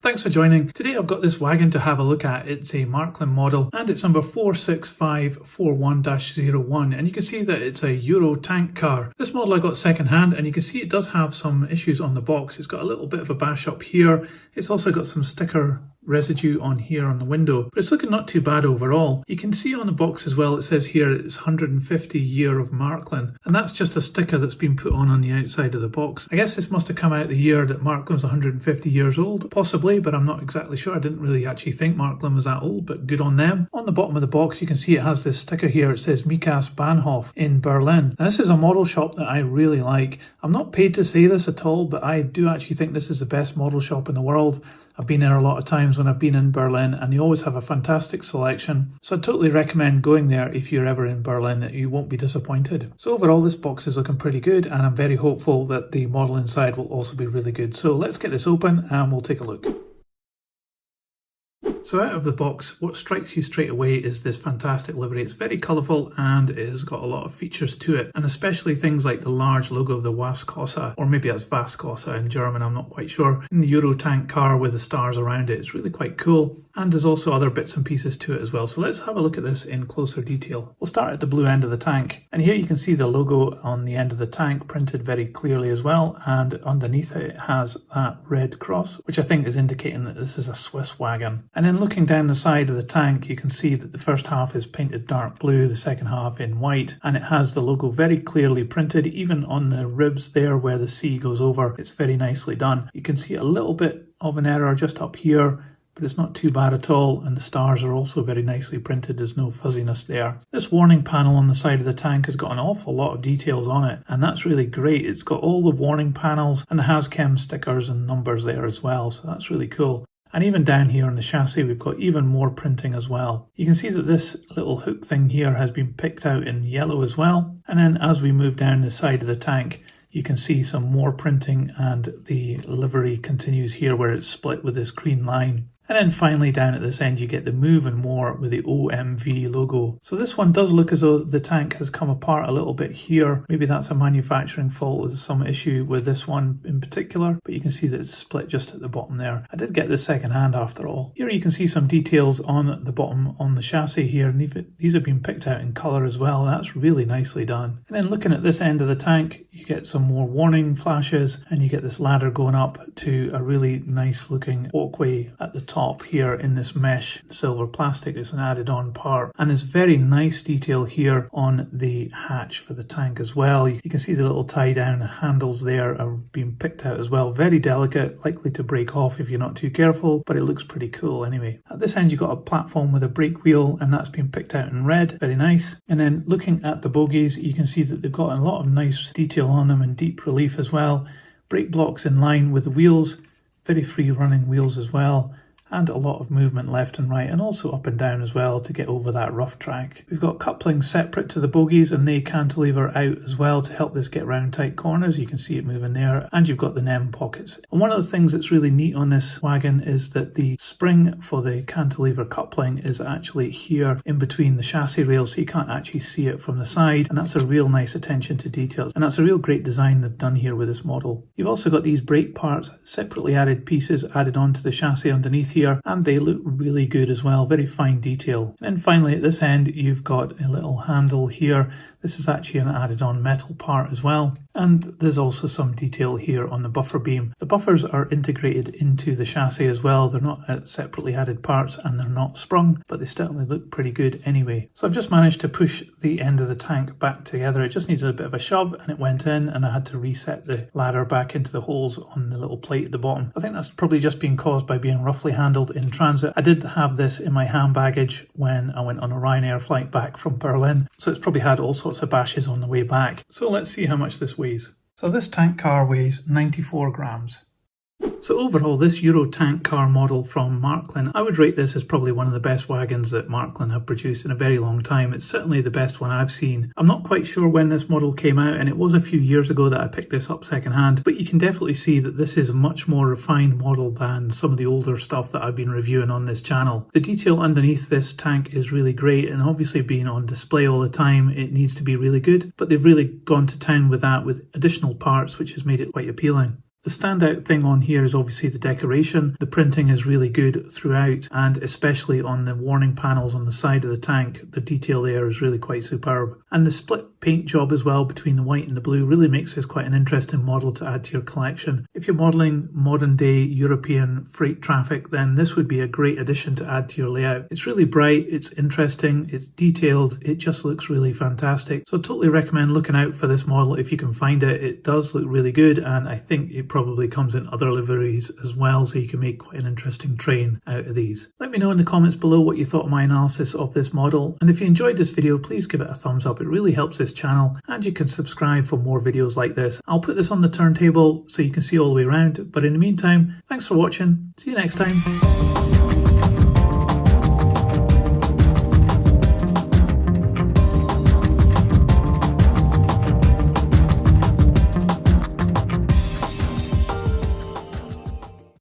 Thanks for joining. Today I've got this wagon to have a look at. It's a Marklin model and it's number 46541-01, and you can see that it's a Euro tank car. This model I got second hand, and you can see it does have some issues on the box. It's got a little bit of a bash up here. It's also got some sticker residue on here on the window, but it's looking not too bad overall. You can see on the box as well, it says here it's 150 year of Marklin, and that's just a sticker that's been put on the outside of the box. I guess this must have come out the year that Marklin was 150 years old, possibly, but I'm not exactly sure. I didn't really actually think Marklin was that old, but good on them. On the bottom of the box you can see it has this sticker here. It says Mikas Bahnhof in Berlin. Now, this is a model shop that I really like. I'm not paid to say this at all, but I do actually think this is the best model shop in the world. I've been there a lot of times when I've been in Berlin, and they always have a fantastic selection. So I totally recommend going there if you're ever in Berlin. You won't be disappointed. So overall, this box is looking pretty good, and I'm very hopeful that the model inside will also be really good. So let's get this open and we'll take a look. So out of the box, what strikes you straight away is this fantastic livery. It's very colourful and it has got a lot of features to it, and especially things like the large logo of the Wascosa, or maybe that's Wascosa in German, I'm not quite sure, in the Euro tank car with the stars around it. It's really quite cool, and there's also other bits and pieces to it as well. So let's have a look at this in closer detail. We'll start at the blue end of the tank, and here you can see the logo on the end of the tank printed very clearly as well, and underneath it has that red cross, which I think is indicating that this is a Swiss wagon. And then looking down the side of the tank, you can see that the first half is painted dark blue, the second half in white, and it has the logo very clearly printed, even on the ribs there where the C goes over. It's very nicely done. You can see a little bit of an error just up here, but it's not too bad at all, and the stars are also very nicely printed. There's no fuzziness there. This warning panel on the side of the tank has got an awful lot of details on it, and that's really great. It's got all the warning panels and the Hazchem stickers and numbers there as well, so that's really cool. And even down here on the chassis, we've got even more printing as well. You can see that this little hook thing here has been picked out in yellow as well. And then as we move down the side of the tank, you can see some more printing, and the livery continues here where it's split with this green line. And then finally down at this end you get the Move and More with the OMV logo. So this one does look as though the tank has come apart a little bit here. Maybe that's a manufacturing fault. There's some issue with this one in particular, but you can see that it's split just at the bottom there. I did get this second hand after all. Here you can see some details on the bottom on the chassis here, and these have been picked out in colour as well. That's really nicely done. And then looking at this end of the tank, you get some more warning flashes, and you get this ladder going up to a really nice looking walkway at the top here in this mesh silver plastic. It's an added on part, and there's very nice detail here on the hatch for the tank as well. You can see the little tie down handles there are being picked out as well. Very delicate, likely to break off if you're not too careful, but it looks pretty cool anyway. At this end you've got a platform with a brake wheel, and that's been picked out in red. Very nice. And then looking at the bogies, you can see that they've got a lot of nice detail on them in deep relief as well. Brake blocks in line with the wheels, very free running wheels as well, and a lot of movement left and right, and also up and down as well to get over that rough track. We've got couplings separate to the bogies, and they cantilever out as well to help this get round tight corners. You can see it moving there, and you've got the NEM pockets. And one of the things that's really neat on this wagon is that the spring for the cantilever coupling is actually here in between the chassis rails, so you can't actually see it from the side, and that's a real nice attention to details, and that's a real great design they've done here with this model. You've also got these brake parts, separately added pieces added onto the chassis underneath here, and they look really good as well. Very fine detail. And finally at this end you've got a little handle here. This is actually an added on metal part as well, and there's also some detail here on the buffer beam. The buffers are integrated into the chassis as well. They're not separately added parts, and they're not sprung, but they certainly look pretty good anyway. So I've just managed to push the end of the tank back together. It just needed a bit of a shove and it went in, and I had to reset the ladder back into the holes on the little plate at the bottom. I think that's probably just been caused by being roughly handled in transit. I did have this in my hand baggage when I went on a Ryanair flight back from Berlin, so it's probably had all sorts of bashes on the way back. So let's see how much this weighs. So this tank car weighs 94 grams. So overall, this Euro tank car model from Marklin, I would rate this as probably one of the best wagons that Marklin have produced in a very long time. It's certainly the best one I've seen. I'm not quite sure when this model came out, and it was a few years ago that I picked this up secondhand, but you can definitely see that this is a much more refined model than some of the older stuff that I've been reviewing on this channel. The detail underneath this tank is really great, and obviously being on display all the time, it needs to be really good, but they've really gone to town with that with additional parts, which has made it quite appealing. The standout thing on here is obviously the decoration. The printing is really good throughout, and especially on the warning panels on the side of the tank, the detail there is really quite superb. And the split paint job as well between the white and the blue really makes this quite an interesting model to add to your collection. If you're modelling modern day European freight traffic, then this would be a great addition to add to your layout. It's really bright, it's interesting, it's detailed, it just looks really fantastic. So totally recommend looking out for this model if you can find it. It does look really good, and I think it probably comes in other liveries as well, so you can make quite an interesting train out of these. Let me know in the comments below what you thought of my analysis of this model, and if you enjoyed this video, please give it a thumbs up. It really helps this channel, and you can subscribe for more videos like this. I'll put this on the turntable so you can see all the way around, but in the meantime, thanks for watching. See you next time.